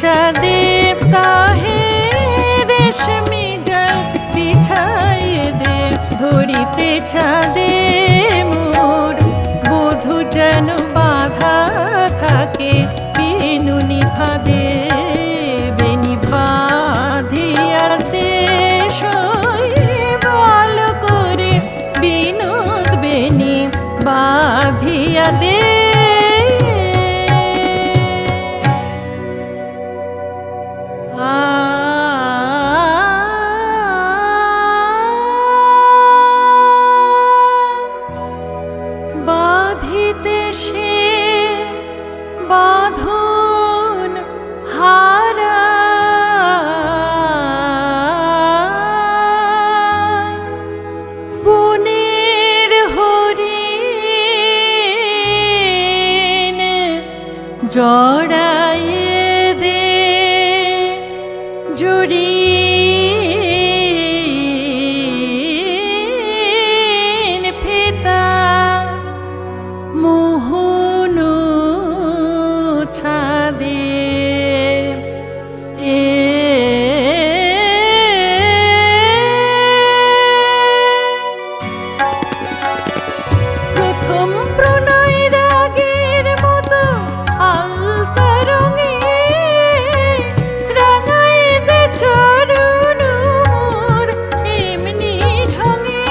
চাঁদে তাহে রেশমি জাল বিছাইয়ে দে ধরিতে চাঁদে মোর বধূ যেন বাধা থাকে বিনুনি ফাঁদে বেনি বাঁধিয়া দে ভালো করে বিনোদ বেনি বাঁধিয়া দে বাঁধিতে সে বাঁধন হারা বনের হরিণ জড়াইয়ে দে জড়ি ফেতা মোহন ছাদে প্রথম প্রণয় রাগের মতো আলতা রঙে রাঙায় দে চরণ মোর এমনি ঢঙে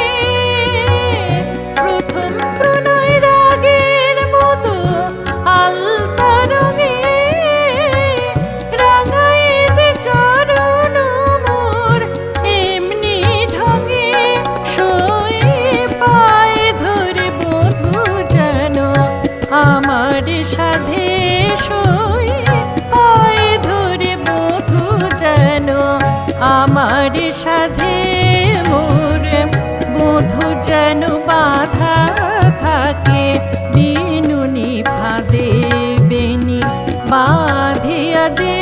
প্রথম প্রণয় রাগের মতো আলতা রঙে রাঙায় দে চরণ মোর এমনি ঢঙে শোয়ে পায়ে ধরে বধূ যেন আমার সাধে শোয়ে পায়ে ধরে বধূ যেন আমার সাধে মোর বধূ যেন বাধা থাকে বিনুনি ফাঁদে বেনি বাঁধিয়া দে